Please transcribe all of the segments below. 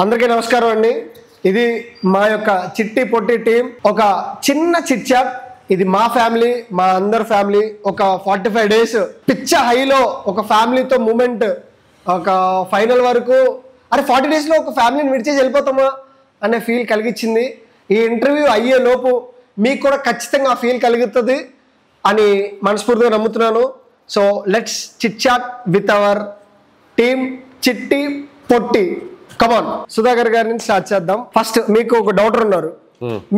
అందరికీ నమస్కారం అండి. ఇది మా యొక్క చిట్టి పొట్టి టీం. ఒక చిన్న చిట్ చాట్. ఇది మా ఫ్యామిలీ, మా అందరి ఫ్యామిలీ. ఒక 45 days పిచ్చ హైలో ఒక ఫ్యామిలీతో మూమెంట్, ఒక ఫైనల్ వరకు. అరే 40 days ఒక ఫ్యామిలీని విడిచేసి వెళ్ళిపోతామా అనే ఫీల్ కలిగించింది. ఈ ఇంటర్వ్యూ అయ్యే లోపు మీకు కూడా ఖచ్చితంగా ఆ ఫీల్ కలుగుతుంది అని మనస్ఫూర్తిగా నమ్ముతున్నాను. So let's chit chat with our team Chitti Potti. కమాన్, సుధాకర్ గారి నుంచి స్టార్ట్ చేద్దాం. ఫస్ట్ మీకు ఒక డాటర్ ఉన్నారు,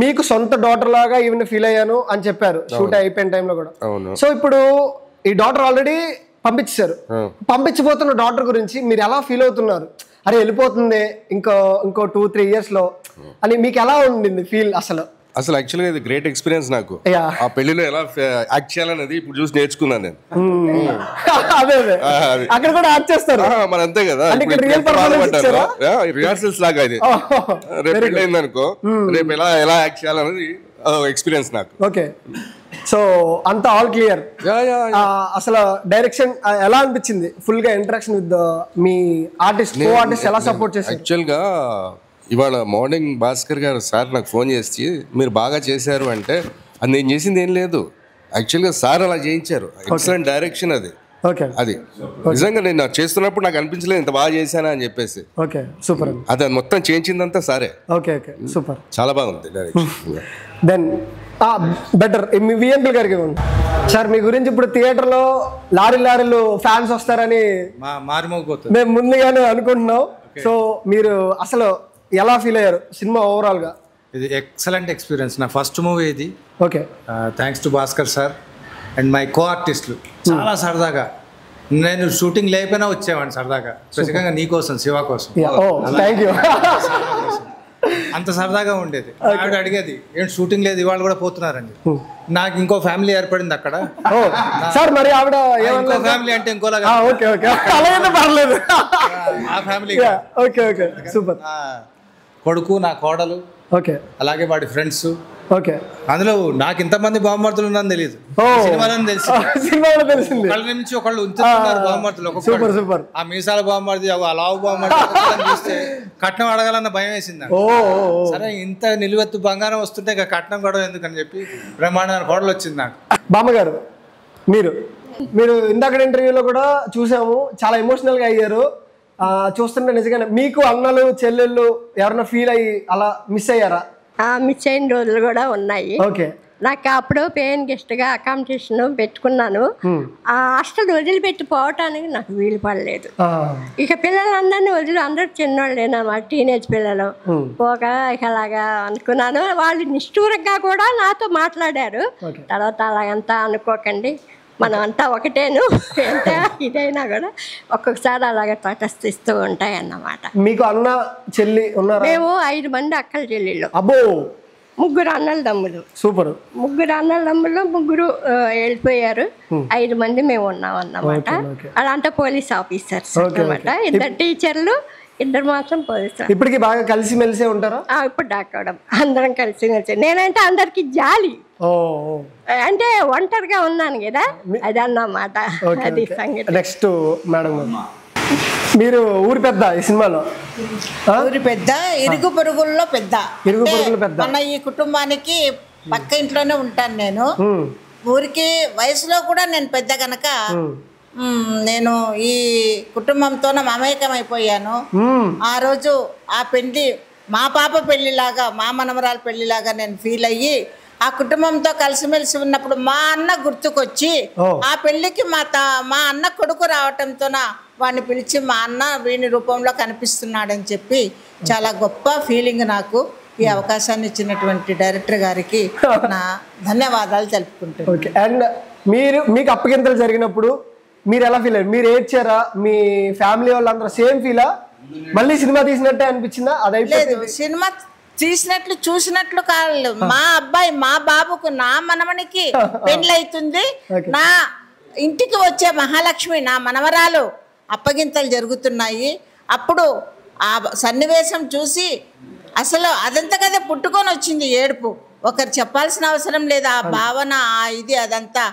మీకు సొంత డాటర్ లాగా ఈవెన్ ఫీల్ అయ్యాను అని చెప్పారు షూట్ అయిపోయిన టైంలో కూడా. సో ఇప్పుడు ఈ డాటర్ ఆల్రెడీ పంపించారు, పంపించబోతున్న డాటర్ గురించి మీరు ఎలా ఫీల్ అవుతున్నారు? అరే వెళ్ళిపోతుంది ఇంకో 2-3 years లో అని మీకు ఎలా ఉండింది ఫీల్? అసలు యాక్చువల్గా ఇది గ్రేట్ ఎక్స్పీరియన్స్ నాకు. ఆ పెళ్లిలో ఎలా యాక్ట్ చేయాలనేది ఇప్పుడు చూసి నేర్చుకున్నాను నేను. అదే అక్కడ కూడా యాక్ట్ చేస్తారు మన అంతే కదా, రిహార్సల్స్ లాగా ఇది. రేపు పెళ్లి అయింది అనుకో, రేపు ఎలా యాక్ట్ చేయాలనేది ఎక్స్పీరియన్స్ నాకు. ఓకే, సో అంతా ఆల్ క్లియర్. అసలు డైరెక్షన్ ఎలా అనిపించింది? ఫుల్ గా interaction with me artist, co artist ఎలా సపోర్ట్ చేశారు? యాక్చువల్గా ఇవాళ మార్నింగ్ భాస్కర్ గారు సార్ నాకు ఫోన్ చేసి మీరు బాగా చేశారు అంటే, అది నేను చేసింది ఏం లేదు, యాక్చువల్గా సార్ అలా చేయించారు. ఎక్సలెంట్ డైరెక్షన్ అది. అది నిజంగా నేను చేస్తున్నప్పుడు నాకు అనిపించలేదు ఇంత బాగా చేశానా అని చెప్పేసి. Okay, super. అది మొత్తం చేయించిందంతా సారే. ఓకే ఓకే, సూపర్, చాలా బాగుంది డైరెక్షన్. దెన్ బెటర్ మీ విఎంపీ గారికి ఇవ్వండి సార్. మీ గురించి ఇప్పుడు థియేటర్లో లారీలు ఫ్యాన్స్ వస్తారని మేము ముందుగానే అనుకుంటున్నాం. సో మీరు అసలు ఎలా ఫీల్ అయ్యారు సినిమా ఓవరాల్ గా? ఇది ఎక్సలెంట్ ఎక్స్పీరియన్స్. నా ఫస్ట్ మూవీ ఇది. Okay, thanks to Bhaskar sir and my co ఆర్టిస్టులు. చాలా సరదాగా, నేను షూటింగ్ లేకపోయినా వచ్చేవాడిని సరదాగా, స్పెసిఫిక్గా నీ కోసం, శివ కోసం. అంత సరదాగా ఉండేది. ఆవిడ అడిగేది ఏంటి షూటింగ్ లేదు ఇవాళ కూడా పోతున్నారని. నాకు ఇంకో ఫ్యామిలీ ఏర్పడింది అక్కడ. సార్ మరి ఆవిడ ఇంకో ఫ్యామిలీ అంటే ఇంకోలాగా, ఆ ఫ్యామిలీ. Okay okay, super. కొడుకు, నా కోడలు, ఓకే, అలాగే వాడి ఫ్రెండ్స్. ఓకే, అందులో నాకు ఇంతమంది బామ్మర్తులు ఉన్నారని తెలియదు, సినిమాలో తెలిసింది. ఒకళ్ళ నుంచి ఒకళ్ళు ఉంచుతున్నారు బామ్మర్తులు. Super super. ఆ మీసాల బామ్మర్ది, ఆ లావు బామ్మర్ది చూస్తే కట్నం అడగాలన్న భయం వేసింది. సరే ఇంత నిలువెత్తు బంగారం వస్తుంటే ఇక కట్నం కూడా ఎందుకని చెప్పి బ్రహ్మాండమైన కోడలు వచ్చింది నాకు. బామ్మగారు, మీరు ఇందాక ఇంటర్వ్యూలో కూడా చూసాము, చాలా ఎమోషనల్ గా అయ్యారు. చూస్తుంటే నిజంగానే మీకు అన్నలు చెల్లెళ్ళు ఎవరైనా ఫీల్ అయ్యి అలా మిస్ అయ్యారా? మిస్ అయిన రోజులు కూడా ఉన్నాయి. ఓకే, నాకు అప్పుడు పేయిన్ గెస్ట్గా అకామిడేషన్ పెట్టుకున్నాను. అసలు వదిలిపెట్టి పోవటానికి నాకు వీలు పడలేదు. ఇక పిల్లలందరినీ అందరూ చిన్నోళ్ళేనమాట, టీనేజ్ పిల్లలు. పోగా ఇక అలాగా అనుకున్నాను. వాళ్ళు నిష్ఠూరంగా కూడా నాతో మాట్లాడారు. తర్వాత అలాగంతా అనుకోకండి, మనం అంతా ఒకటేను, ఎంత ఇదైనా కూడా ఒక్కొక్కసారి అలాగే తటస్థిస్తూ ఉంటాయి అన్నమాట. మీకు అన్న చెల్లి ఉన్నారా? మేము 5 మంది అక్కల చెల్లెళ్ళు. అబ్బో, 3 అన్నల తమ్ములు. సూపర్. 3 అన్నల తమ్ముళ్ళు, 3 వెళ్ళిపోయారు. 5 మంది మేము ఉన్నాం అన్నమాట. అలాంటి పోలీస్ ఆఫీసర్స్ అన్నమాట. 2 టీచర్లు, 2 మాత్రం పోలీసులు. ఇప్పటికి బాగా కలిసిమెలిసే ఉంటారా? ఇప్పుడు దాకా అందరం కలిసిమెలిసి. నేనంటే అందరికి జాలి, అంటే ఒంటరిగా ఉన్నాను కదా, అది అన్నమాట. అది సంగతి. నెక్స్ట్ మేడం, మీరు ఊరి పెద్ద ఈ సినిమాలో. ఊరి పెద్ద, ఇరుగు పొరుగుల్లో పెద్ద. మన ఈ కుటుంబానికి పక్క ఇంట్లోనే ఉంటాను నేను. ఊరికి వయసులో కూడా నేను పెద్ద కనుక నేను ఈ కుటుంబంతో మమేకం అయిపోయాను. ఆ రోజు ఆ పెళ్లి మా పాప పెళ్లిలాగా, మా మనమరాల పెళ్లిలాగా నేను ఫీల్ అయ్యి ఆ కుటుంబంతో కలిసిమెలిసి ఉన్నప్పుడు మా అన్న గుర్తుకొచ్చి ఆ పెళ్లికి మా అన్న కొడుకు రావటంతో వాడిని పిలిచి మా అన్న వీని రూపంలో కనిపిస్తున్నాడని చెప్పి చాలా గొప్ప ఫీలింగ్ నాకు. ఈ అవకాశాన్ని ఇచ్చినటువంటి డైరెక్టర్ గారికి నా ధన్యవాదాలు తెలుపుకుంటాను. ఓకే, అండ్ మీకు అప్పగింతలు జరిగినప్పుడు మీరు ఎలా ఫీల్ అయ్యారు? మీరు ఏడ్చారా? మీ ఫ్యామిలీ వాళ్ళందరూ సేమ్ ఫీలా? మళ్ళీ సినిమా తీసినట్టే అనిపించిందా? అదైతే సినిమా తీసినట్లు చూసినట్లు కాదు. మా అబ్బాయి, మా బాబుకు, నా మనమనికి పెళ్ళైతుంది. నా ఇంటికి వచ్చే మహాలక్ష్మి, నా మనవరాలు అప్పగింతలు జరుగుతున్నాయి. అప్పుడు ఆ సన్నివేశం చూసి అసలు అదంతకదే పుట్టుకొని వచ్చింది ఏడుపు. ఒకరు చెప్పాల్సిన అవసరం లేదు. ఆ భావన, ఆ ఇది అదంతా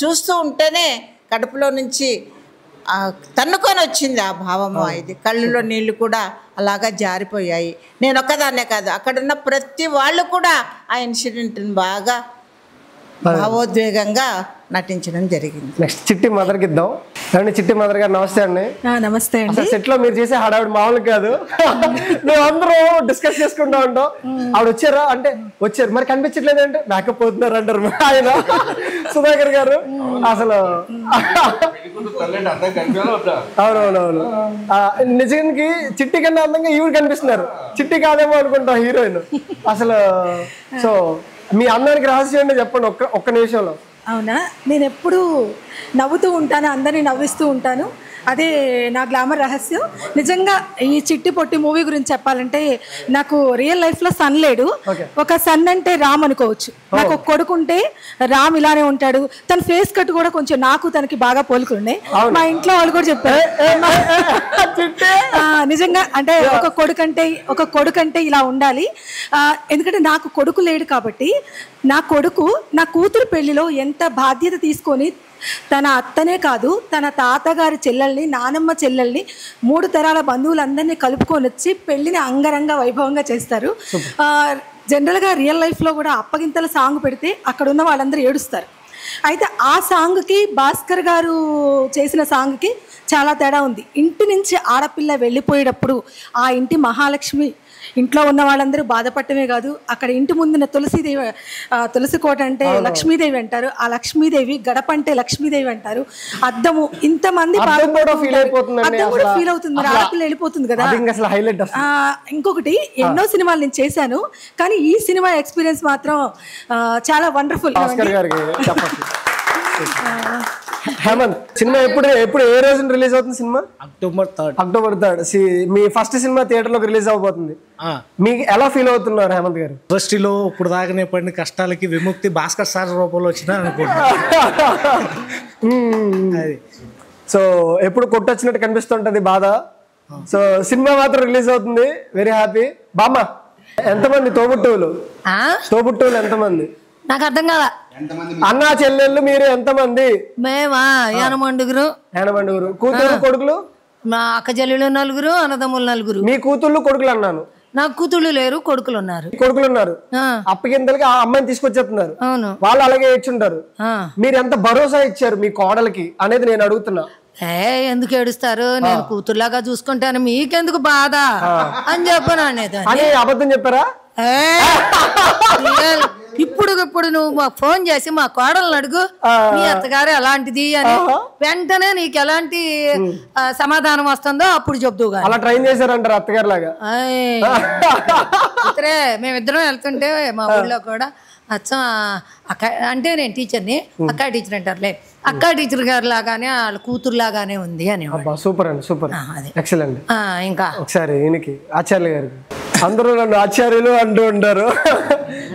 చూస్తూ ఉంటేనే కడుపులో నుంచి తన్నుకొని వచ్చింది ఆ భావము. ఇది కళ్ళలో నీళ్లు కూడా అలాగా జారిపోయాయి. నేను ఒక్కదాన్నే కాదు, అక్కడున్న ప్రతి వాళ్ళు కూడా ఆ ఇన్సిడెంట్ని బాగా భావోద్వేగంగా నటించడం జరిగింది. నెక్స్ట్ చిట్టి మదర్కి ఇద్దాం. ఏమండి చిట్టి మదర్ గారు నమస్తే అండి. నమస్తే అండి. సెట్ లో మీరు చేసే హడావిడి మామూలు కాదు. మేము అందరూ డిస్కస్ చేసుకుంటా ఉంటాం. ఆవిడ వచ్చారా అంటే వచ్చారు, మరి కనిపించట్లేదు అంటే మేకప్ పోతున్నారు అంటారు ఆయన సుధాకర్ గారు. అసలు అవునవునవును, నిజానికి చిట్టి కన్నా అందంగా ఈవిడ కనిపిస్తున్నారు. చిట్టి కాదేమో అనుకుంటాం హీరోయిన్ అసలు. సో మీ అందరికి రహస్యం ఏంటో చెప్పండి ఒక్క నిమిషంలో. అవునా, నేను ఎప్పుడు నవ్వుతూ ఉంటాను, అందరినీ నవ్విస్తూ ఉంటాను. అదే నా గ్లామర్ రహస్యం. నిజంగా ఈ చిట్టి పొట్టి మూవీ గురించి చెప్పాలంటే నాకు రియల్ లైఫ్లో సన్ లేడు. ఒక సన్ అంటే రామ్ అనుకోవచ్చు. నాకు ఒక కొడుకు ఉంటే రామ్ ఇలానే ఉంటాడు. తన ఫేస్ కట్ కూడా కొంచెం నాకు తనకి బాగా పోలుకుండే. మా ఇంట్లో వాళ్ళు కూడా చెప్పారు నిజంగా అంటే ఒక కొడుకు అంటే ఇలా ఉండాలి. ఎందుకంటే నాకు కొడుకు లేడు కాబట్టి నా కూతురు పెళ్లిలో ఎంత బాధ్యత తీసుకొని తన అత్తనే కాదు తన తాతగారి చెల్లెల్ని, నానమ్మ చెల్లెల్ని, 3 తరాల బంధువులందరినీ కలుపుకొని వచ్చి పెళ్లిని అంగరంగ వైభవంగా చేస్తారు. జనరల్గా రియల్ లైఫ్లో కూడా అప్పగింతల సాంగ్ పెడితే అక్కడ ఉన్న వాళ్ళందరూ ఏడుస్తారు. అయితే ఆ సాంగ్కి భాస్కర్ గారు చేసిన సాంగ్కి చాలా తేడా ఉంది. ఇంటి నుంచి ఆడపిల్ల వెళ్ళిపోయేటప్పుడు ఆ ఇంటి మహాలక్ష్మి ఇంట్లో ఉన్న వాళ్ళందరూ బాధపడటమే కాదు, అక్కడ ఇంటి ముందున్న తులసి కోట అంటే లక్ష్మీదేవి అంటారు. ఆ లక్ష్మీదేవి గడప అంటే లక్ష్మీదేవి అంటారు. అద్దము ఇంతమంది ఫీల్ అవుతుంది, ఆడపిల్ల వెళ్ళిపోతుంది కదా. ఇంకొకటి ఎన్నో సినిమాలు నేను చేశాను, కానీ ఈ సినిమా ఎక్స్పీరియన్స్ మాత్రం చాలా వండర్ఫుల్. హేమంత్, సినిమా ఎప్పుడు ఏ రోజున రిలీజ్ అవుతుంది? Cinema October 3rd. మీ ఫస్ట్ సినిమా థియేటర్ లోకి రిలీజ్ అవబోతుంది. మీకు ఎలా ఫీల్ అవుతున్నారు హేమంత్ గారు? ఇండస్ట్రీలో ఇప్పుడు దాకానే పడిన కష్టాలకి విముక్తి భాస్కర్ సార్ రూపంలో వచ్చినా అనుకుంటున్నాను. సో ఎప్పుడు కొట్టొచ్చినట్టు కనిపిస్తుంటది బాధ. సో సినిమా మాత్రం రిలీజ్ అవుతుంది, వెరీ హ్యాపీ. బామ్మ, ఎంతమంది తోబుట్టువులు ఎంతమంది? నాకు అర్థం కాదా. అన్నా చెల్లెళ్ళు మీరు ఎంతమంది? మేమా ఎనమండుగురు. కూతురు కొడుకులు? మా అక్క చెల్లెళ్ళు 4, అన్నదమ్ములు 4. మీ కూతుళ్ళు కొడుకులు అన్నాను. నాకు కూతుళ్ళు లేరు, కొడుకులు ఉన్నారు. అప్పగింతలకి ఆ అమ్మాయిని తీసుకొచ్చేస్తున్నారు. అవును, వాళ్ళు అలాగే ఇచ్చుంటారు. మీరు ఎంత భరోసా ఇచ్చారు మీ కోడలికి అనేది నేను అడుగుతున్నా. ఎందుకు ఏడుస్తారు, నేను కూతురులాగా చూసుకుంటాను, మీకెందుకు బాధ అని చెప్పను అనేది. అబద్ధం చెప్పారా? ఇప్పుడు నువ్వు మాకు ఫోన్ చేసి మా కోడలను అడుగు, మీ అత్తగారు ఎలాంటిది అని, వెంటనే నీకు ఎలాంటి సమాధానం వస్తుందో అప్పుడు చెప్దుగా. అలా ట్రైన్ చేశారంటారు అత్తగారు లాగా. ఇతరే మేమిద్దరం వెళ్తుంటే మా ఊళ్ళో కూడా అచ్చం అక్క అంటే నేను టీచర్ని, అక్క టీచర్ అంటారులే, అక్క టీచర్ గారు లాగానే వాళ్ళ కూతురు లాగానే ఉంది అని. సూపర్ అండి, సూపర్, ఎక్సలెంట్. ఇంకా ఒకసారి ఈయనకి ఆచార్య గారికి, అందరూ నన్ను ఆచార్యులు అంటూ ఉంటారు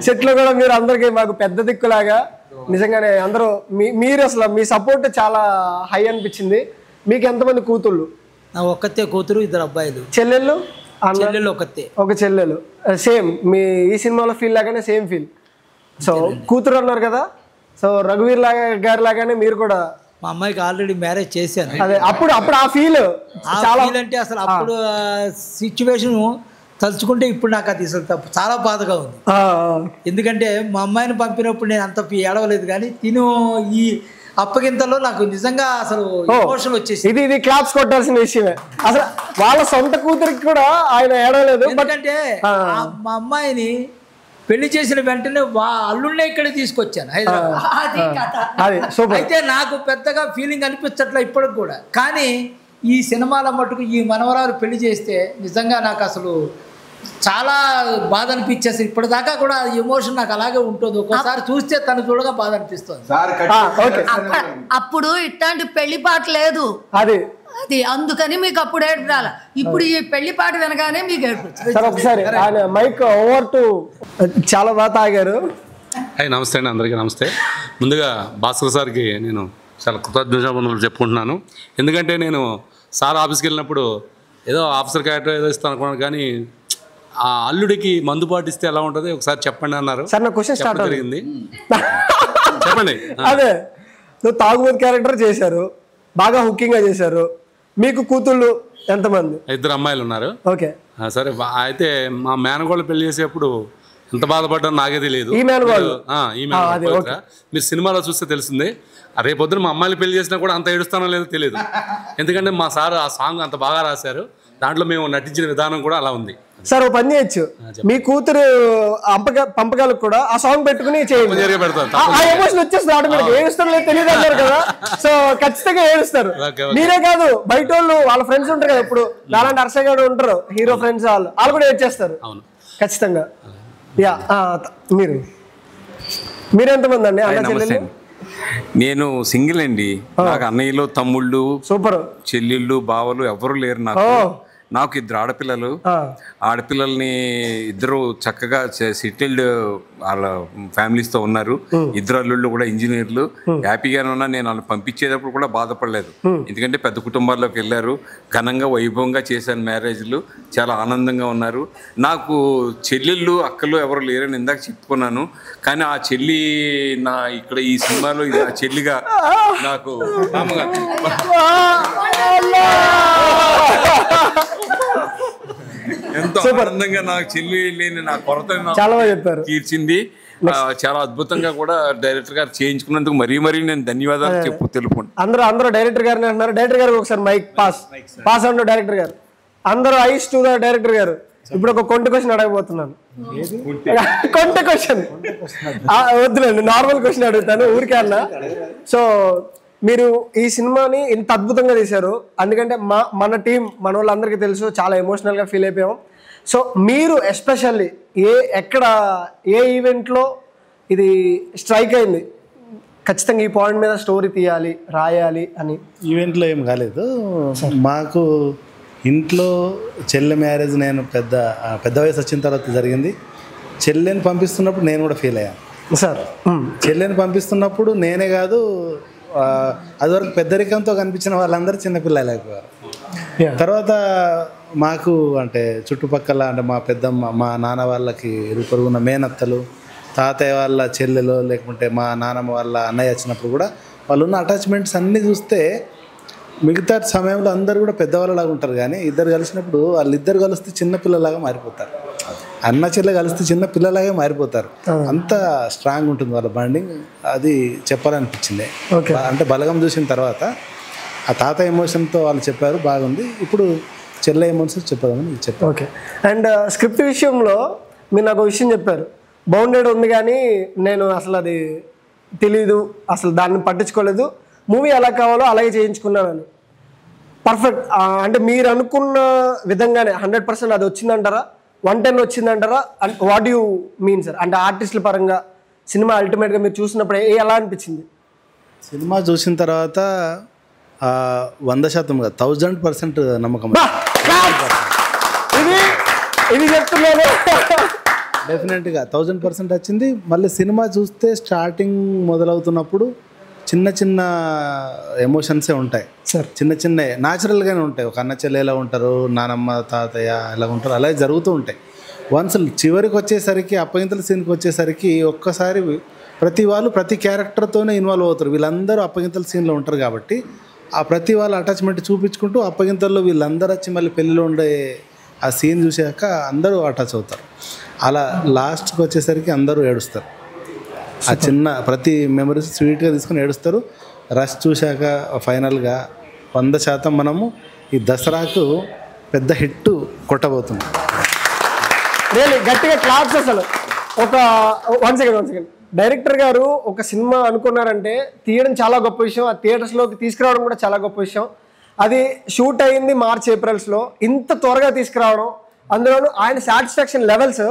చెట్లు కూడా మీరు అందరికి మాకు పెద్ద దిక్కులాగా. నిజంగానే అందరూ మీరు అసలు మీ సపోర్ట్ చాలా హై అనిపించింది. మీకు ఎంతమంది కూతుళ్ళు? ఒక్కతే కూతురు, 2 అబ్బాయిలు. చెల్లెళ్ళు? ఒక చెల్లెలు. సేమ్ మీ ఈ సినిమాలో ఫీల్ లాగానే సేమ్ ఫీల్. సో కూతురు అన్నారు కదా, సో రఘువీర్ గారి లాగానే మీరు కూడా. మా అమ్మాయికి ఆల్రెడీ మ్యారేజ్ చేశాను. అదే అప్పుడు ఆ ఫీల్ చాలా అంటే అసలు అప్పుడు సిచ్యువేషన్ తలుచుకుంటే ఇప్పుడు నాకు అది చాలా బాధగా ఉంది. ఎందుకంటే మా అమ్మాయిని పంపినప్పుడు నేను అంత ఏడవలేదు, కానీ తిను ఈ అప్పగింతలో నాకు నిజంగా అసలు ఎమోషన్ వచ్చేసి ఇది క్లాప్స్ కొట్టాల్సిన విషయమే. అసలు వాళ్ళ సొంత కూతురికి కూడా ఆయన ఏడవలేదు. ఎందుకంటే మా అమ్మాయిని పెళ్లి చేసిన వెంటనే అల్లుళ్ళే ఇక్కడ తీసుకొచ్చాను హైదరాబాద్. అయితే నాకు పెద్దగా ఫీలింగ్ అనిపించట్లే ఇప్పటికి కూడా. కానీ ఈ సినిమాల మటుకు ఈ మనవరాలు పెళ్లి చేస్తే నిజంగా నాకు అసలు చాలా బాధ అనిపించేసి ఇప్పటిదాకా కూడా ఎమోషన్ నాకు అలాగే ఉంటుంది. ఒక్కోసారి చూస్తే తను చూడగా బాధ అనిపిస్తుంది. అప్పుడు ఇట్లాంటి పెళ్లి పాట లేదు అది, అందుకని మీకు అప్పుడు ఏడుపు రాల. ఇప్పుడు ఈ పెళ్లి పాట వినగానే మీకు ఏడుపు. ఒకసారి మైక్ ఓవర్ టు. చాలా బాగా తాగారు. నమస్తే అండి, అందరికీ నమస్తే. ముందుగా భాస్కర్ సార్కి నేను చాలా కృతజ్ఞతలు చెప్పుకుంటున్నాను. ఎందుకంటే నేను సార్ ఆఫీస్కి వెళ్ళినప్పుడు ఏదో ఆఫీసర్ క్యారెక్టర్ ఏదో ఇస్తాను అనుకున్నాను, కానీ ఆ అల్లుడికి మందు పాటిస్తే ఎలా ఉంటుంది ఒకసారి చెప్పండి అన్నారు. జరిగింది చెప్పండి. అదే తాగుబోతు క్యారెక్టర్ చేశారు, బాగా హుకింగ్గా చేశారు. మీకు కూతుళ్ళు ఎంతమంది? 2 అమ్మాయిలు ఉన్నారు. ఓకే సరే. అయితే మా మేనగోళ్ళు పెళ్లి చేసేప్పుడు ఎంత బాధపడ్డా నాకే తెలియదు. ఈ మేనగోళ్ళు మీరు సినిమాలో చూస్తే తెలిసింది. రేపొద్దున మా అమ్మాయిలు పెళ్లి చేసినా కూడా అంత ఏడుస్తానో లేదో తెలియదు. ఎందుకంటే మా సార్ ఆ సాంగ్ అంత బాగా రాశారు. దాంట్లో మేము నటించిన విధానం కూడా అలా ఉంది. సార్ ఓ పని చేయొచ్చు, మీ కూతురు పంపకాలకు కూడా ఆ సాంగ్ పెట్టుకుని చేయండి. ఆ ఎమోషన్ వచ్చేస్తుంది ఆటోమేటిక్. ఏడుస్తారు లేదు తెలియదు అంటారు కదా, సో ఖచ్చితంగా ఏడుస్తారు. మీరే కాదు, బయట వాళ్ళు వాళ్ళ ఫ్రెండ్స్ ఉంటారు కదా, ఇప్పుడు నాలాంటి అర్షగాడు ఉంటారు హీరో ఫ్రెండ్స్, వాళ్ళు కూడా ఏడ్చేస్తారు ఖచ్చితంగా. యా మీరెంతమంది అండి అన్న చెల్లెళ్ళు? నేను సింగిల్ అండి. నాకు అన్నయ్యలు తమ్ముళ్ళు సూపర్ చెల్లెళ్ళు బావలు ఎవరు లేరు. నాకు 2 ఆడపిల్లలు. ఆడపిల్లల్ని 2 చక్కగా సెటిల్డ్ వాళ్ళ ఫ్యామిలీస్తో ఉన్నారు. 2 అల్లుళ్ళు కూడా ఇంజనీర్లు. హ్యాపీగానే ఉన్నా. నేను వాళ్ళని పంపించేటప్పుడు కూడా బాధపడలేదు. ఎందుకంటే పెద్ద కుటుంబాల్లోకి వెళ్ళారు. ఘనంగా వైభవంగా చేశాను మ్యారేజ్లు. చాలా ఆనందంగా ఉన్నారు. నాకు చెల్లెళ్ళు అక్కలు ఎవరు లేరని ఇందాక చెప్పుకున్నాను. కానీ ఆ చెల్లి ఇక్కడ ఈ సినిమాలో ఆ చెల్లిగా నాకు ఎంతో ఆనందంగా నాకు చెల్లి లేని నా కొరత తీర్చింది. చాలా అద్భుతంగా కూడా డైరెక్టర్ గారు చేయించుకున్నందుకు మరీ నేను ధన్యవాదాలు తెలుపుకుంటాను. అందరూ డైరెక్టర్ గారిని అంటున్నారు. డైరెక్టర్ గారు ఒకసారి మైక్ పాస్ అంటూ డైరెక్టర్ గారు అందరూ ఐస్ టు ద డైరెక్టర్ గారు. ఇప్పుడు ఒక కొంటి క్వశ్చన్ అడగబోతున్నాను. కొంటి క్వశ్చన్ వద్దులేండి, నార్మల్ క్వశ్చన్ అడుగుతాను ఊరికే అన్న. సో మీరు ఈ సినిమాని ఇంత అద్భుతంగా తీశారు. ఎందుకంటే మన టీం మన వాళ్ళందరికీ తెలుసు, చాలా ఎమోషనల్గా ఫీల్ అయిపోయాం. సో మీరు ఎస్పెషల్లీ ఎక్కడ ఏ ఈవెంట్లో ఇది స్ట్రైక్ అయింది, ఖచ్చితంగా ఈ పాయింట్ మీద స్టోరీ తీయాలి రాయాలి అని? ఈవెంట్లో ఏం కాలేదు. మాకు ఇంట్లో చెల్లె మ్యారేజ్ నేను పెద్ద వయసు వచ్చిన తర్వాత జరిగింది. చెల్లెని పంపిస్తున్నప్పుడు నేను కూడా ఫీల్ అయ్యాను సార్. చెల్లెని పంపిస్తున్నప్పుడు నేనే కాదు, అదివరకు పెద్దరికంతో కనిపించిన వాళ్ళందరూ చిన్నపిల్లలు అయిపోయారు. తర్వాత మాకు అంటే చుట్టుపక్కల అంటే మా పెద్దమ్మ, మా నాన్న వాళ్ళకి ఇరుపరుగున్న మేనత్తలు, తాతయ్య వాళ్ళ చెల్లెలు, లేకుంటే మా నాన్నమ్మ వాళ్ళ అన్నయ్య వచ్చినప్పుడు కూడా వాళ్ళు ఉన్న అటాచ్మెంట్స్ అన్నీ చూస్తే మిగతా సమయంలో అందరూ కూడా పెద్దవాళ్ళలాగా ఉంటారు. కానీ ఇద్దరు కలిసినప్పుడు వాళ్ళిద్దరు కలిస్తే చిన్నపిల్లలాగా మారిపోతారు. అన్న చెల్లె కలిస్తే చిన్న పిల్లలాగే మారిపోతారు. అంత స్ట్రాంగ్ ఉంటుంది వాళ్ళ బాండింగ్. అది చెప్పాలనిపించింది. అంటే బలగం చూసిన తర్వాత ఆ తాత ఎమోషన్తో వాళ్ళు చెప్పారు, బాగుంది. ఇప్పుడు చెల్లె ఎమోషన్స్ చెప్పదామని చెప్పారు. ఓకే. అండ్ స్క్రిప్ట్ విషయంలో మీరు నాకు ఒక విషయం చెప్పారు, బౌండెడ్ ఉంది కానీ నేను అసలు అది తెలీదు, అసలు దాన్ని పట్టించుకోలేదు, మూవీ ఎలా కావాలో అలాగే చేయించుకున్నానని. పర్ఫెక్ట్. అంటే మీరు అనుకున్న విధంగానే 100% అది వచ్చిందంటారా? 110 వచ్చిందంటారా? What you mean sir? అంటే ఆర్టిస్టుల పరంగా సినిమా అల్టిమేట్గా మీరు చూసినప్పుడు ఎలా అనిపించింది? సినిమా చూసిన తర్వాత 100% కాదు, 1000% నమ్మకం. ఇది చెప్తున్నాను. డెఫినెట్గా 1000% వచ్చింది. మళ్ళీ సినిమా చూస్తే స్టార్టింగ్ మొదలవుతున్నప్పుడు చిన్న చిన్న ఎమోషన్సే ఉంటాయి సార్. చిన్న చిన్న న్యాచురల్గానే ఉంటాయి. ఒక అన్న చెల్లె ఎలా ఉంటారు, నానమ్మ తాతయ్య ఎలా ఉంటారు, అలాగే జరుగుతూ ఉంటాయి. వన్స్ చివరికి వచ్చేసరికి అప్పగింతల సీన్కి వచ్చేసరికి ఒక్కసారి ప్రతి వాళ్ళు ప్రతి క్యారెక్టర్తోనే ఇన్వాల్వ్ అవుతారు. వీళ్ళందరూ అప్పగింతల సీన్లో ఉంటారు కాబట్టి ఆ ప్రతి వాళ్ళ అటాచ్మెంట్ చూపించుకుంటూ అప్పగింతల్లో వీళ్ళందరూ వచ్చి మళ్ళీ పెళ్ళిలో ఉండే ఆ సీన్ చూసాక అందరూ అటాచ్ అవుతారు. అలా లాస్ట్కి వచ్చేసరికి అందరూ ఏడుస్తారు. ఆ చిన్న ప్రతి మెమరీస్ స్వీట్గా తీసుకొని ఏడుస్తారు. రష్ చూశాక ఫైనల్గా 100% మనము ఈ దసరాకు పెద్ద హిట్ కొట్టబోతున్నాం. రియల్లీ గట్టిగా క్లాప్స్. అసలు ఒక వన్ సెకండ్ డైరెక్టర్ గారు ఒక సినిమా అనుకున్నారంటే తీయడం చాలా గొప్ప విషయం, ఆ థియేటర్స్లోకి తీసుకురావడం కూడా చాలా గొప్ప విషయం. అది షూట్ అయింది March, April ఇంత త్వరగా తీసుకురావడం, అందులోనూ ఆయన సాటిస్ఫాక్షన్ లెవెల్స్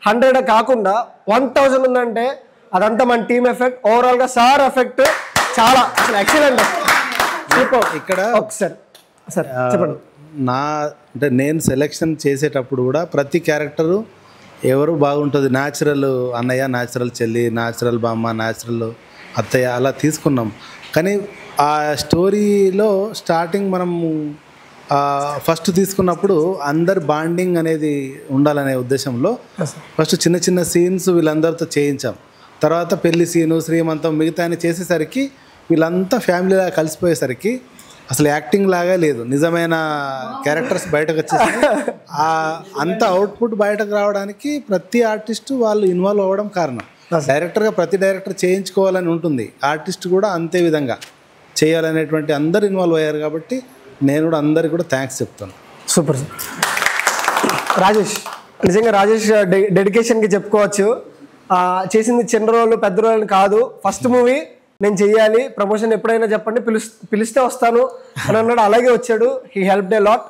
100 కాకుండా 1000 ఉందంటే అదంతా మన టీమ్ ఎఫెక్ట్, ఓవరాల్గా సార్ ఎఫెక్ట్ చాలా అసలు ఎక్సలెంట్. ఇక్కడ ఒకసారి సార్ చెప్పండి. అంటే నేను సెలెక్షన్ చేసేటప్పుడు కూడా ప్రతి క్యారెక్టరు ఎవరు బాగుంటుంది, న్యాచురల్ అన్నయ్య, న్యాచురల్ చెల్లి, న్యాచురల్ బామ్మ, న్యాచురల్ అత్తయ్య అలా తీసుకున్నాం. కానీ ఆ స్టోరీలో స్టార్టింగ్ మనం ఫస్ట్ తీసుకున్నప్పుడు అందరు బాండింగ్ అనేది ఉండాలనే ఉద్దేశంలో ఫస్ట్ చిన్న చిన్న సీన్స్ వీళ్ళందరితో చేయించాం. తర్వాత పెళ్లి సీను, శ్రీమంతం, మిగతా చేసేసరికి వీళ్ళంతా ఫ్యామిలీలా కలిసిపోయేసరికి అసలు యాక్టింగ్ లాగా లేదు, నిజమైన క్యారెక్టర్స్ బయటకు వచ్చేసి అంత అవుట్పుట్ బయటకు రావడానికి ప్రతి ఆర్టిస్టు వాళ్ళు ఇన్వాల్వ్ అవ్వడం కారణం. డైరెక్టర్గా ప్రతి డైరెక్టర్ చేయించుకోవాలని ఉంటుంది, ఆర్టిస్ట్ కూడా అంతే విధంగా చేయాలనేటువంటి అందరు ఇన్వాల్వ్ అయ్యారు. కాబట్టి నేను కూడా అందరికి కూడా థ్యాంక్స్ చెప్తాను. Super sir. రాజేష్, నిజంగా రాజేష్ డెడికేషన్కి చెప్పుకోవచ్చు. చేసింది చిన్న రోలు పెద్ద రోలు కాదు, ఫస్ట్ మూవీ నేను చెయ్యాలి, ప్రమోషన్ ఎప్పుడైనా చెప్పండి, పిలిస్తే వస్తాను అని అన్నాడు, అలాగే వచ్చాడు. He helped a lot.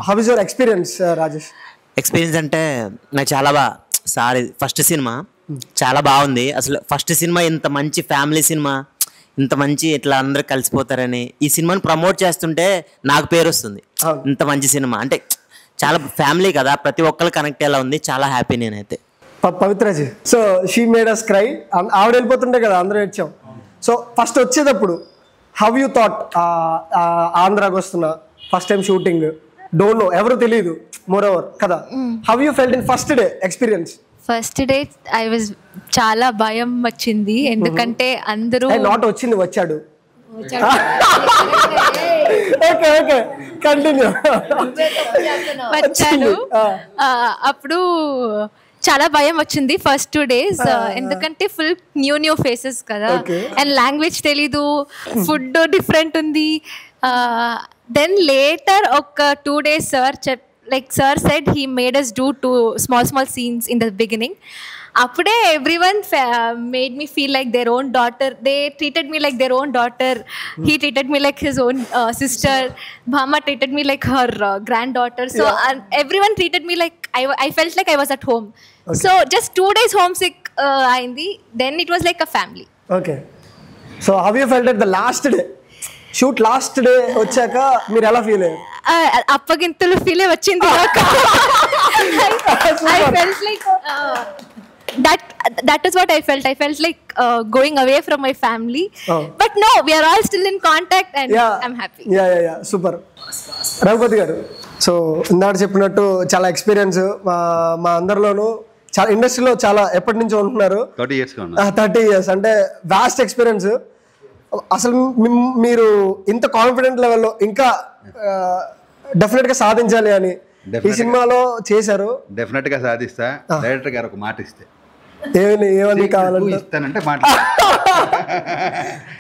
How is your experience Rajesh? Experience అంటే నాకు చాలా సారీ ఫస్ట్ సినిమా చాలా బాగుంది. అసలు ఫస్ట్ సినిమా ఇంత మంచి ఫ్యామిలీ సినిమా, ఇంత మంచి ఇట్లా అందరూ కలిసిపోతారని ఈ సినిమాని ప్రమోట్ చేస్తుంటే నాకు పేరు వస్తుంది. ఇంత మంచి సినిమా అంటే చాలా ఫ్యామిలీ కదా, ప్రతి ఒక్కరు కనెక్ట్ అయ్యేలా ఉంది. చాలా హ్యాపీ నేనైతే. Pavitraji, so she made us cry. ఆవిడ వెళ్ళిపోతుంటే కదా అందరూ వచ్చాం. సో ఫస్ట్ వచ్చేటప్పుడు హౌ యూ థాట్? ఆంధ్రాకి వస్తున్నా, first time shooting, don't know, ఎవరు తెలియదు, మోర్ ఓవర్ కదా. How you felt in first day experience? First day I was చాలా భయం వచ్చింది, ఎందుకంటే అందరూ నాట్ వచ్చింది, వచ్చాడు. Okay okay, continue. వచ్చాడు. అప్పుడు చాలా భయం వచ్చింది ఫస్ట్ 2 days, ఎందుకంటే ఫుల్ న్యూ ఫేసెస్ కదా, అండ్ లాంగ్వేజ్ తెలీదు, ఫుడ్ డిఫరెంట్ ఉంది. దెన్ లేటర్ ఒక 2 days sir said he made us do 2 small scenes in the beginning. Appude everyone made me feel like their own daughter. They treated me like their own daughter. He treated me like his own sister. Bhama treated me like her granddaughter. So everyone treated me like I felt like I was at home. Okay. So just 2 days homesick ayindi. Then it was like a family. Okay. So how you felt at the last day? Shoot last day వచ్చాక మీరు ఎలా feel అయ్యారు? అప్పగింతలు feel వచ్చింది. I felt like that is what I felt. I felt like going away from my family. But no, we are all still in contact and I'm happy. Yeah. Super. Raghupathi garu, so ఇందాక చెప్పినట్టు చాలా experience మా అందరిలోనూ, చాలా ఇండస్ట్రీలో చాలా ఎప్పటి నుంచో ఉంటున్నారు. 30 years అంటే వాస్ట్ ఎక్స్పీరియన్స్. అసలు మీరు ఇంత కాన్ఫిడెంట్ లెవెల్లో ఇంకా డెఫినెట్ గా సాధించాలి అని ఈ సినిమాలో చేశారు. డెఫినెట్ గా సాధిస్తా. డైరెక్టర్ గారు ఒక మాట ఇస్తే ఏమని కావాలంటే ఇస్తానంటే మాట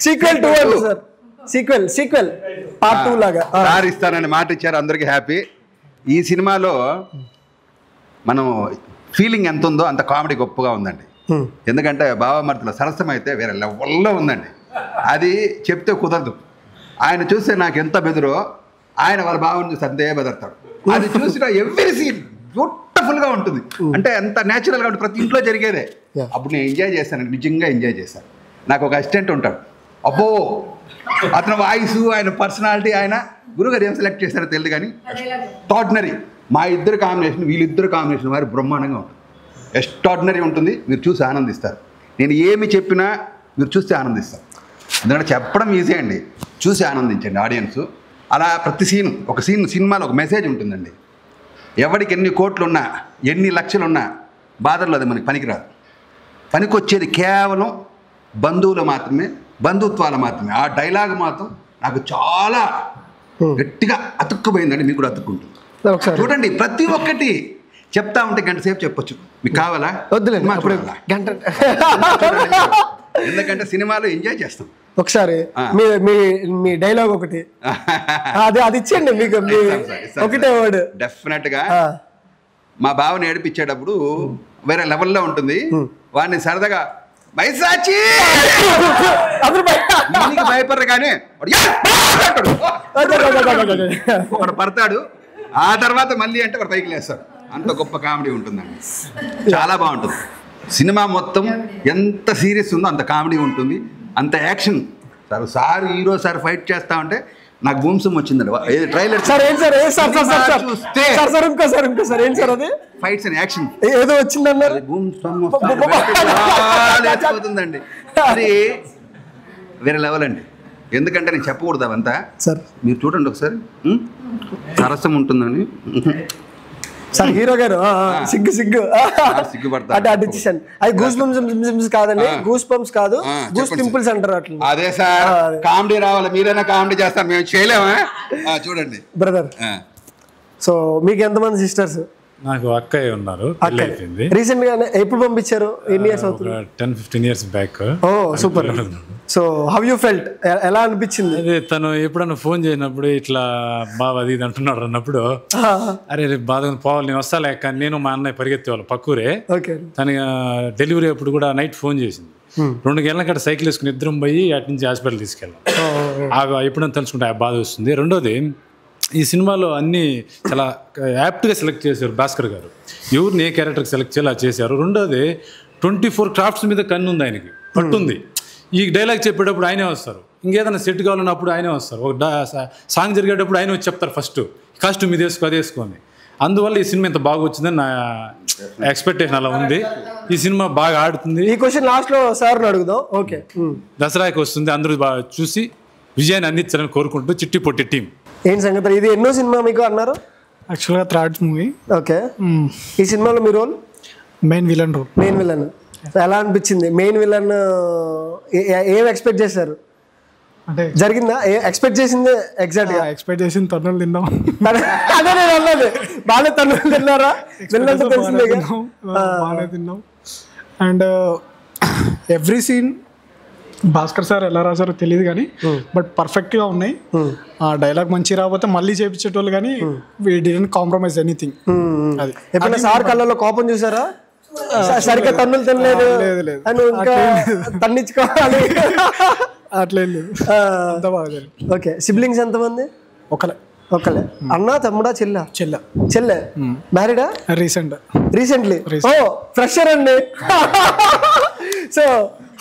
సీక్వెల్ 2 అంటే సార్, సీక్వెల్ పార్ట్ 2 లాగా సార్ ఇస్తానని మాట ఇచ్చారు. అందరికీ హ్యాపీ. ఈ సినిమాలో మనం ఫీలింగ్ ఎంత ఉందో అంత కామెడీ గొప్పగా ఉందండి. ఎందుకంటే బావమర్తిలో సరసం అయితే వేరే లెవెల్లో ఉందండి. అది చెప్తే కుదరదు. ఆయన చూస్తే నాకు ఎంత బెదురో, ఆయన వాళ్ళ బావని చూస్తే అంతే బెదరతాడు. అది చూసిన ఎవ్రీ సీన్ బ్యూటిఫుల్గా ఉంటుంది. అంటే ఎంత న్యాచురల్గా ఉంటుంది, ప్రతి ఇంట్లో జరిగేదే. అప్పుడు నేను ఎంజాయ్ చేశాను, నిజంగా ఎంజాయ్ చేశాను. నాకు ఒక అసిస్టెంట్ ఉంటాడు, అబ్బో అతని వాయిస్, ఆయన పర్సనాలిటీ, ఆయన గురుగారు ఏం సెలెక్ట్ చేశారో తెలియదు కానీ ఎక్స్ట్రాడినరీ. మా ఇద్దరు కాంబినేషన్, వీళ్ళిద్దరు కాంబినేషన్ వారి బ్రహ్మాండంగా ఉంటుంది, ఎక్స్ట్రాడినరీ ఉంటుంది. మీరు చూసి ఆనందిస్తారు. నేను ఏమి చెప్పినా మీరు చూస్తే ఆనందిస్తారు. ఎందుకంటే చెప్పడం ఈజీ అండి, చూసి ఆనందించండి ఆడియన్స్. అలా ప్రతి సీన్, ఒక సినిమాలో ఒక మెసేజ్ ఉంటుందండి. ఎవరికి ఎన్ని కోట్లున్నా, ఎన్ని లక్షలున్నా బాధల్లో అది మనకి పనికిరాదు. పనికొచ్చేది కేవలం బంధువులు మాత్రమే, బంధుత్వాలు మాత్రమే. ఆ డైలాగ్ మాత్రం నాకు చాలా గట్టిగా అతుక్కుపోయిందండి. మీకు కూడా అతుక్కుంటుంది. చూడండి, ప్రతి ఒక్కటి చెప్తా ఉంటే గంట సేపు చెప్పొచ్చు. మీకు కావాలా? వద్దులేదు, ఎందుకంటే సినిమాలో ఎంజాయ్ చేస్తాం. ఒకసారి మీ డైలాగ్ ఒకటి అది ఇచ్చేయండి. మీకు ఒకటే వర్డ్. డెఫినెట్ గా మా బావని ఏడిపించేటప్పుడు వేరే లెవెల్లో ఉంటుంది. వాడిని సరదాగా బైసాచి భయపడరు కానీ ఒకడు పడతాడు, ఆ తర్వాత మళ్ళీ అంటే వాడు పైకి లేస్తాడు. అంత గొప్ప కామెడీ ఉంటుందండి, చాలా బాగుంటుంది. సినిమా మొత్తం ఎంత సీరియస్ ఉందో అంత కామెడీ ఉంటుంది, అంత action. Sir hero sir fight చేస్తా ఉంటే నాకు భూమిసం వచ్చిందండి. ట్రైలర్ ఫైట్స్ అండ్ యాక్షన్ ఏదో వచ్చిందన్నారు, లేకపోతుందండి. అది వేరే లెవెల్ అండి. ఎందుకంటే నేను చెప్పకూడదు అవంతా. మీరు చూడండి ఒకసారి, సరసం ఉంటుందని సార్ హీరో గారు సిగ్గు సిగ్గుపడతా అంటే అడిషన్ అది గూస్ బంప్స్ కాదండి, గూస్ బంప్స్ కాదు, గూస్ పింపుల్స్ అంటారు అట్లా. అదే సార్ కామెడీ రావాలి, మీరైనా కామెడీ చేస్తారు, మేము చేయలేమా? చూడండి బ్రదర్. సో మీకు ఎంతమంది సిస్టర్స్? నాకు అక్కయ్య ఉన్నారు, పెళ్లి అయిపోయింది. రీసెంట్ గా ఎప్పుడు పంపించారు? ఎన్ని ఇయర్స్ అవుతుంది? 10-15 years back. Oh super. So how you felt, ఎలా అనిపించింది? అదే తను ఎప్పుడన్నా ఫోన్ చేసినప్పుడు ఇట్లా బాబా అది ఇది అంటున్నాడు అన్నప్పుడు, అరే బాధ పోవాలి నేను వస్తాలే, కానీ నేను మా అన్నయ్య పరిగెత్తేవాళ్ళు పక్కూరే. తన డెలివరీ అప్పుడు కూడా నైట్ ఫోన్ చేసింది. 2 గంటల కట్ట సైకిల్ వేసుకుని ఇద్దరం పోయి అటు నుంచి హాస్పిటల్ తీసుకెళ్ళాం. ఎప్పుడైనా తలుచుకుంటే బాధ వస్తుంది. రెండోది, ఈ సినిమాలో అన్నీ చాలా యాప్ట్గా సెలెక్ట్ చేశారు భాస్కర్ గారు. ఎవరిని ఏ క్యారెక్టర్కి సెలెక్ట్ చేయాలి అది చేశారు. రెండోది 24 క్రాఫ్ట్స్ మీద కన్ను ఉంది ఆయనకి, పట్టుంది. ఈ డైలాగ్ చెప్పేటప్పుడు ఆయనే వస్తారు, ఇంకేదైనా సెట్ కావాలన్నప్పుడు ఆయనే వస్తారు, ఒక సాంగ్ జరిగేటప్పుడు ఆయన వచ్చి చెప్తారు ఫస్ట్ కాస్ట్యూమ్ ఇది వేసుకో అది వేసుకోండి. అందువల్ల ఈ సినిమా ఇంత బాగా వచ్చిందని నా ఎక్స్పెక్టేషన్ అలా ఉంది. ఈ సినిమా బాగా ఆడుతుంది. ఈ క్వశ్చన్ లాస్ట్లో సార్ అడుగుదాం. ఓకే, దసరాకి వస్తుంది, అందరూ బాగా చూసి విజయాన్ని అందించాలని కోరుకుంటూ చిట్టి పొట్టి టీం. ఏం సంగతి? ఇది ఎన్నో సినిమా మీకు అన్నారు? యాక్చువల్గా 3rd మూవీ. ఓకే, ఈ సినిమాలో మీ role? Main villain role. Main villain. ఎలా అనిపించింది? మెయిన్ విలన్ ఏం ఎక్స్పెక్ట్ చేశారు? అంటే జరిగిందా ఎక్స్పెక్ట్ చేసింది? ఎగ్జాక్ట్ గా ఎక్స్పెక్ట్ చేసింది తన్నులు తిన్నాం. అదే నేను అన్నది, బాగా తన్నులు తిన్నారా? బాగానే తిన్నాం. And every scene Bhaskar sir ఎలా రాశారో తెలియదు కానీ బట్ పర్ఫెక్ట్గా ఉన్నాయి. డైలాగ్ మంచి రాకపోతే మళ్ళీ చేయించేటోళ్ళు కానీ వీ డిడ్ంట్ కాంప్రమైజ్ ఎనీథింగ్. అది ఎప్పుడైనా సార్ కళ్ళలో కోపం చూసారా? సరిగ్గా తన్నులు తినలేదు అని ఇంకా తన్నించుకోవాలి అట్లేదు లేదు. అంత బాగా. ఓకే, సిబ్లింగ్స్ ఎంతమంది? ఒకలే. అన్నా, తమ్ముడా, చెల్లె? మ్యారీడా? రీసెంట్లీ. ఓ ఫ్రెషర్ అండి. సో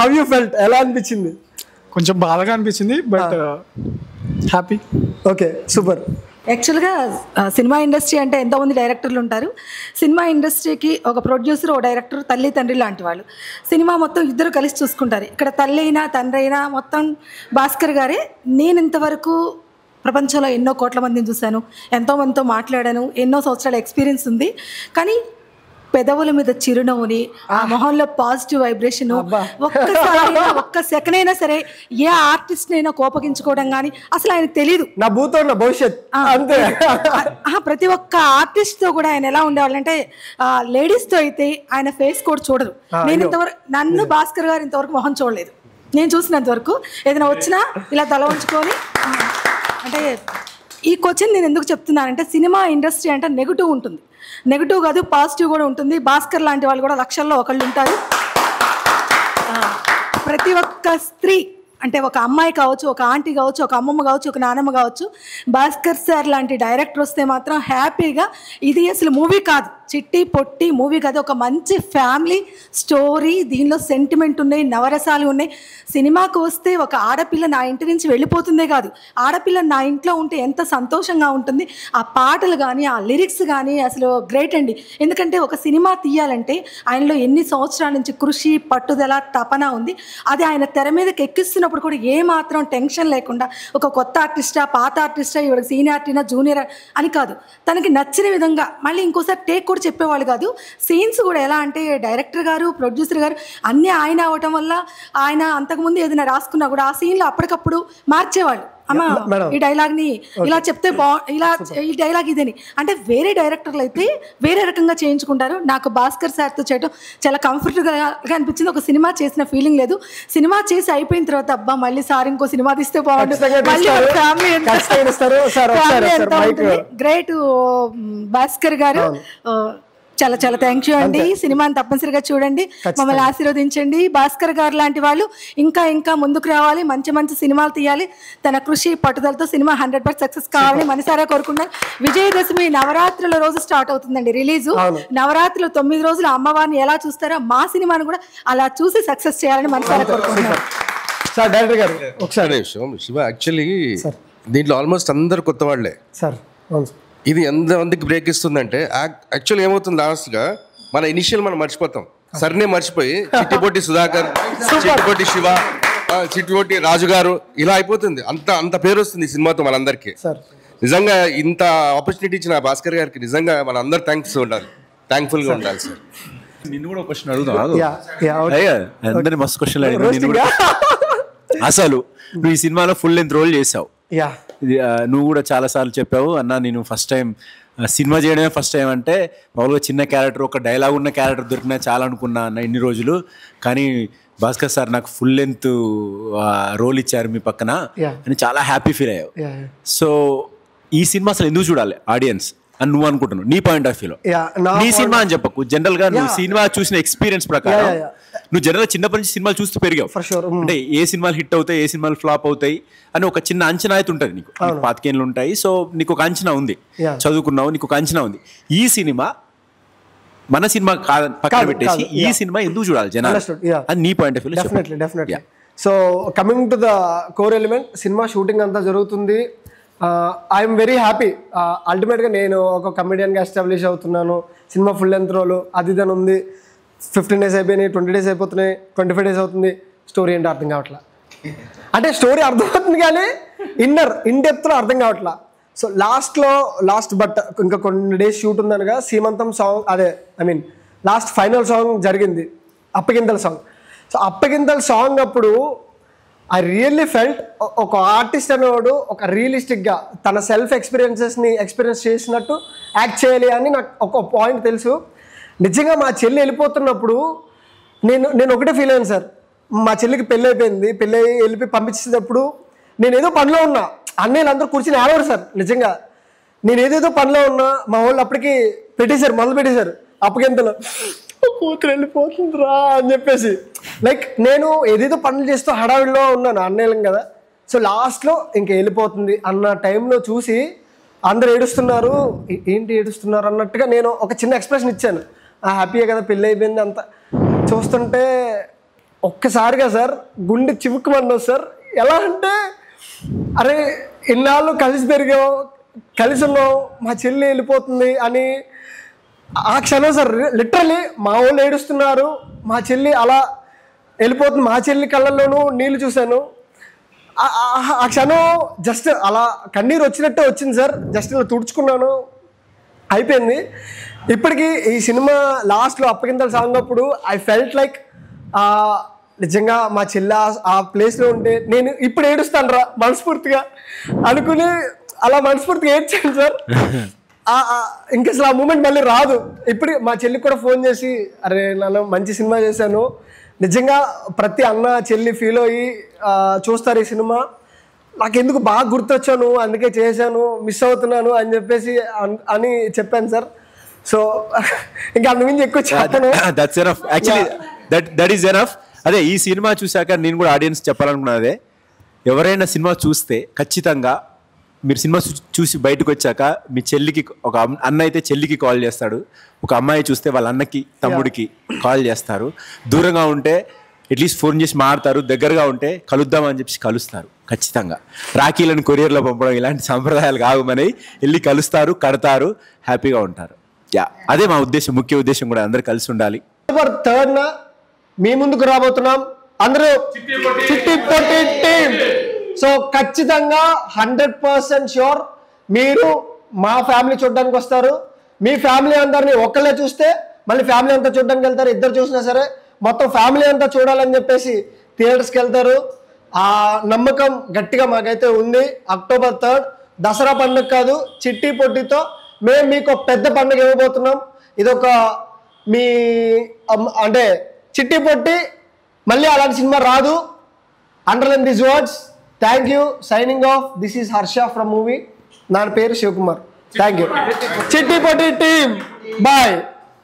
హౌ యూ ఫెల్ట్, ఎలా అనిపించింది? కొంచెం బాధగా అనిపించింది బట్ హ్యాపీ. Okay, super. యాక్చువల్గా సినిమా ఇండస్ట్రీ అంటే ఎంతోమంది డైరెక్టర్లు ఉంటారు. సినిమా ఇండస్ట్రీకి ఒక ప్రొడ్యూసర్, ఒక డైరెక్టర్, తల్లి తండ్రి లాంటి వాళ్ళు. సినిమా మొత్తం ఇద్దరు కలిసి చూసుకుంటారు. ఇక్కడ తల్లి అయినా తండ్రి అయినా మొత్తం భాస్కర్ గారే. నేను ఇంతవరకు ప్రపంచంలో ఎన్నో కోట్ల మందిని చూశాను, ఎంతోమందితో మాట్లాడాను, ఎన్నో సంవత్సరాల ఎక్స్పీరియన్స్ ఉంది. కానీ పెదవుల మీద చిరునవ్వుని, ఆ మొహంలో పాజిటివ్ వైబ్రేషన్, ఒక్కసారి ఒక్క సెకండ్ అయినా సరే ఏ ఆర్టిస్ట్ అయినా కోపగించుకోవడం కానీ అసలు ఆయనకు తెలియదు. నా భూతో భవిష్యత్ అంతే. ప్రతి ఒక్క ఆర్టిస్ట్ తో కూడా ఆయన ఎలా ఉండేవాళ్ళంటే, లేడీస్ తో అయితే ఆయన ఫేస్ కూడా చూడరు. నేను ఇంతవరకు, నన్ను భాస్కర్ గారు ఇంతవరకు మొహం చూడలేదు నేను చూసినంత వరకు. ఏదైనా వచ్చినా ఇలా తల ఉంచుకొని. అంటే ఈ క్వశ్చన్ నేను ఎందుకు చెప్తున్నానంటే, సినిమా ఇండస్ట్రీ అంటే నెగిటివ్ ఉంటుంది, నెగిటివ్ కాదు పాజిటివ్ కూడా ఉంటుంది. భాస్కర్ లాంటి వాళ్ళు కూడా లక్షల్లో ఒకళ్ళు ఉంటారు. ప్రతి ఒక్క స్త్రీ అంటే ఒక అమ్మాయి కావచ్చు, ఒక ఆంటీ కావచ్చు, ఒక అమ్మమ్మ కావచ్చు, ఒక నానమ్మ కావచ్చు, భాస్కర్ సార్ లాంటి డైరెక్టర్ వస్తే మాత్రం హ్యాపీగా, ఇది అసలు మూవీ కాదు, చిట్టి పొట్టి మూవీ కాదు, ఒక మంచి ఫ్యామిలీ స్టోరీ. దీనిలో సెంటిమెంట్ ఉన్నాయి, నవరసాలు ఉన్నాయి. సినిమాకు వస్తే ఒక ఆడపిల్ల నా ఇంటి నుంచి వెళ్ళిపోతుందే కాదు, ఆడపిల్ల నా ఇంట్లో ఉంటే ఎంత సంతోషంగా ఉంటుంది. ఆ పాటలు కానీ, ఆ లిరిక్స్ కానీ అసలు గ్రేట్ అండి. ఎందుకంటే ఒక సినిమా తీయాలంటే ఆయనలో ఎన్ని సంవత్సరాల నుంచి కృషి, పట్టుదల, తపన ఉంది. అది ఆయన తెర మీదకి ఎక్కిస్తున్నప్పుడు కూడా ఏమాత్రం టెన్షన్ లేకుండా, ఒక కొత్త ఆర్టిస్టా, పాత ఆర్టిస్టా, ఇవాళ సీనియర్ ఆర్టినా, జూనియర్ అని కాదు, తనకి నచ్చిన విధంగా మళ్ళీ ఇంకోసారి టేక్ కూడా చెప్పేవాళ్ళు కాదు. సీన్స్ కూడా ఎలా అంటే, డైరెక్టర్ గారు, ప్రొడ్యూసర్ గారు అన్నీ ఆయన అవ్వటం వల్ల ఆయన అంతకుముందు ఏదైనా రాసుకున్నా కూడా ఆ సీన్లో అప్పటికప్పుడు మార్చేవాళ్ళు. అమ్మా ఈ డైలాగ్ని ఇలా చెప్తే ఇలా ఈ డైలాగ్ ఇదని. అంటే వేరే డైరెక్టర్లు అయితే వేరే రకంగా చేయించుకుంటారు. నాకు భాస్కర్ సార్తో చేయడం చాలా కంఫర్టబుల్గా అనిపించింది. ఒక సినిమా చేసిన ఫీలింగ్ లేదు. సినిమా చేసి అయిపోయిన తర్వాత అబ్బా మళ్ళీ సార్ ఇంకో సినిమా తీస్తే బాగుంటుంది, మళ్ళీ ఫ్యామిలీ గ్రేట్ భాస్కర్ గారు. చాలా చాలా థ్యాంక్ యూ అండి. సినిమాని తప్పనిసరిగా చూడండి, మమ్మల్ని ఆశీర్వదించండి. భాస్కర్ గారు లాంటి వాళ్ళు ఇంకా ఇంకా ముందుకు రావాలి, మంచి మంచి సినిమాలు తీయాలి. తన కృషి పట్టుదలతో సినిమా 100% సక్సెస్ కావాలని మనసారా కోరుకున్నాను. విజయదశమి నవరాత్రుల రోజు స్టార్ట్ అవుతుందండి రిలీజు. నవరాత్రులు 9 రోజులు అమ్మవారిని ఎలా చూస్తారో మా సినిమాను కూడా అలా చూసి సక్సెస్ చేయాలని మనసారా కోరుకుంటున్నాను. శివ, యాక్చువల్లీ దీంట్లో ఆల్మోస్ట్ అందరు కొత్త వాళ్ళే సార్. ఇది ఎంతమందికి బ్రేక్ ఇస్తుందంటే, యాక్చువల్ ఏమవుతుంది లాస్ట్గా మన ఇనిషియల్ మనం మర్చిపోతాం, సర్నే మర్చిపోయి చిట్టిపోటి సుధాకర్, చిట్టిపోటి శివ, చిట్టిపోటి రాజు గారు ఇలా అయిపోతుంది. అంత పేరు వస్తుంది ఈ సినిమాతో మనందరికీ. నిజంగా ఇంత ఆపర్చునిటీ ఇచ్చిన భాస్కర్ గారికి నిజంగా మన అందరు థ్యాంక్ఫుల్గా ఉండాలి సార్. నిన్ను కూడా క్వశ్చన్ అడుగుతాను, అందరినీ మస్తు క్వశ్చన్ అడిగి. అసలు నువ్వు ఈ సినిమాలో ఫుల్ లెంత్ రోల్ చేసావు, నువ్వు కూడా చాలా సార్లు చెప్పావు అన్న నేను ఫస్ట్ టైం సినిమా చేయడమే ఫస్ట్ టైం అంటే మామూలుగా చిన్న క్యారెక్టర్ ఒక డైలాగ్ ఉన్న క్యారెక్టర్ దొరికినా చాలా అనుకున్నా అన్న ఇన్ని రోజులు, కానీ భాస్కర్ సార్ నాకు ఫుల్ లెంత్ రోల్ ఇచ్చారు మీ పక్కన అని చాలా హ్యాపీ ఫీల్ అయ్యావు. సో ఈ సినిమా అసలు ఎందుకు చూడాలి ఆడియన్స్ అని నువ్వు అనుకుంటున్నావు నీ పాయింట్ ఆఫ్ వ్యూలో? నీ సినిమా అని చెప్పకు, జనరల్ గా నువ్వు సినిమా చూసిన ఎక్స్పీరియన్స్ ప్రకారం నువ్వు జనరల్ గా చిన్నప్పటి నుంచి సినిమాలు చూస్తూ పెరిగావు, అంటే ఏ సినిమాలు హిట్ అవుతాయి ఏ సినిమాలు ఫ్లాప్ అవుతాయి అని ఒక చిన్న అంచనా అయితే ఉంటుంది నీకు, 25 ఏళ్ళు ఉంటాయి. సో నీకు ఒక అంచనా ఉంది, చదువుకున్నావు, నీకు ఒక అంచనా ఉంది. ఈ సినిమా మన సినిమా పక్కన పెట్టేసి ఈ సినిమా ఎందుకు చూడాలి జనాలు అని నీ point of view? Definitely. So coming to the core element, cinema shooting అంతా జరుగుతుంది. I'm very happy. అల్టిమేట్గా నేను ఒక కమెడియన్గా ఎస్టాబ్లిష్ అవుతున్నాను, సినిమా ఫుల్ లెంత్ రోల్ అది దాని ఉంది. 15 days అయిపోయినాయి, 20 days అయిపోతున్నాయి, 25 days అవుతుంది. స్టోరీ ఏంటో అర్థం కావట్లా, అంటే స్టోరీ అర్థమవుతుంది కానీ ఇన్ డెప్త్లో అర్థం కావట్లా. సో లాస్ట్ బట్ ఇంకా కొన్ని డేస్ షూట్ ఉందనగా సీమంతం సాంగ్, అదే లాస్ట్ ఫైనల్ సాంగ్ జరిగింది, అప్పగింతల సాంగ్. సో అప్పగింతల సాంగ్ అప్పుడు ఐ రియల్లీ ఫెల్ట్ ఒక ఆర్టిస్ట్ అనేవాడు ఒక రియలిస్టిక్గా తన సెల్ఫ్ ఎక్స్పీరియన్స్ చేసినట్టు యాక్ట్ చేయాలి అని నాకు ఒక పాయింట్ తెలుసు. నిజంగా మా చెల్లి వెళ్ళిపోతున్నప్పుడు నేను ఒకటే ఫీల్ అయ్యాను సార్. మా చెల్లికి పెళ్ళి అయిపోయింది, పెళ్ళి వెళ్ళి పంపించేటప్పుడు నేను ఏదో పనిలో ఉన్నా, అన్నయ్యలు అందరూ కూర్చొని ఆడవారు సార్. నిజంగా నేను ఏదేదో పనిలో ఉన్నా, మా వాళ్ళు అప్పటికి మొదలు పెట్టేశారు అప్పగింతలో, కూతురు వెళ్ళిపోతుందిరా అని చెప్పేసి. లైక్ నేను ఏదేదో పనులు చేస్తూ హడావిడిలో ఉన్నాను, అన్నయ్యలం కదా. సో లాస్ట్లో ఇంక వెళ్ళిపోతుంది అన్న టైంలో చూసి అందరు ఏడుస్తున్నారు, ఏంటి ఏడుస్తున్నారు అన్నట్టుగా నేను ఒక చిన్న ఎక్స్ప్రెషన్ ఇచ్చాను. హ్యాపీయే కదా పెళ్ళి అయిపోయింది అంత చూస్తుంటే ఒక్కసారిగా సార్ గుండె చివుక్కుమన్నావు సార్. ఎలా అంటే అరే ఇన్నాళ్ళు కలిసి పెరిగావు, కలిసి ఉన్నావు, మా చెల్లి వెళ్ళిపోతుంది అని ఆ క్షణం సార్ లిటరలీ మా వాళ్ళు ఏడుస్తున్నారు, మా చెల్లి అలా వెళ్ళిపోతుంది, మా చెల్లి కళ్ళల్లోనూ నీళ్ళు చూశాను. ఆ క్షణం జస్ట్ అలా కన్నీరు వచ్చినట్టే వచ్చింది సార్. జస్ట్ ఇలా తుడుచుకున్నాను, అయిపోయింది. ఇప్పటికీ ఈ సినిమా లాస్ట్లో అప్పగింతల సాంగ్ అప్పుడు ఐ ఫెల్ట్ లైక్ నిజంగా మా చెల్లి ఆ ప్లేస్లో ఉంటే నేను ఇప్పుడు ఏడుస్తాను రా మనస్ఫూర్తిగా అనుకుని అలా మనస్ఫూర్తిగా ఏడ్చాను సార్. ఇంకా అసలు ఆ మూమెంట్ మళ్ళీ రాదు. ఇప్పుడు మా చెల్లికి కూడా ఫోన్ చేసి అరే నన్ను మంచి సినిమా చేశాను, నిజంగా ప్రతి అన్న చెల్లి ఫీల్ అయ్యి చూస్తారు ఈ సినిమా, నాకెందుకు బాగా గుర్తొచ్చాను అందుకే చేశాను, మిస్ అవుతున్నాను అని చెప్పేసి అని చెప్పాను సార్. సో ఇంకా అంతకుమించి ఎక్కువ చెప్పను. That is enough. అదే ఈ సినిమా చూశాక నేను కూడా ఆడియన్స్ చెప్పాలనుకున్నదే, ఎవరైనా సినిమా చూస్తే ఖచ్చితంగా మీరు సినిమా చూసి బయటకు వచ్చాక మీ చెల్లికి, ఒక అన్న అయితే చెల్లికి కాల్ చేస్తాడు, ఒక అమ్మాయి చూస్తే వాళ్ళ అన్నకి తమ్ముడికి కాల్ చేస్తారు, దూరంగా ఉంటే అట్లీస్ట్ ఫోన్ చేసి మాట్లాడతారు, దగ్గరగా ఉంటే కలుద్దామని చెప్పి కలుస్తారు. ఖచ్చితంగా రాఖీలను కొరియర్లో పంపడం ఇలాంటి సంప్రదాయాలు కావమని వెళ్ళి కలుస్తారు, కడతారు, హ్యాపీగా ఉంటారు. అదే మా ఉద్దేశం, ముఖ్య ఉద్దేశం కూడా అందరు కలిసి ఉండాలి. అక్టోబర్ 3న మీ ముందుకు రాబోతున్నాం అందరూ చిట్టి పొట్టి టీం. సో ఖచ్చితంగా 100% షూర్ మీరు మా ఫ్యామిలీ చూడడానికి వస్తారు. మీ ఫ్యామిలీ అందరినీ ఒక్కళ్ళే చూస్తే మళ్ళీ ఫ్యామిలీ అంతా చూడడానికి వెళ్తారు, ఇద్దరు చూసినా సరే మొత్తం ఫ్యామిలీ అంతా చూడాలని చెప్పేసి థియేటర్స్కి వెళ్తారు. ఆ నమ్మకం గట్టిగా మాకైతే ఉంది. అక్టోబర్ 3 దసరా పండుగ కాదు, చిట్టి పొట్టితో మేము మీకు పెద్ద పండుగ ఇవ్వబోతున్నాం. ఇదొక మీ అంటే చిట్టి పొట్టి మళ్ళీ అలాంటి సినిమా రాదు. Underline this words. Thank you. Signing off. This is Harsha from movie. నా పేరు శివకుమార్. Thank you. చిట్టి పొట్టి టీమ్ బాయ్.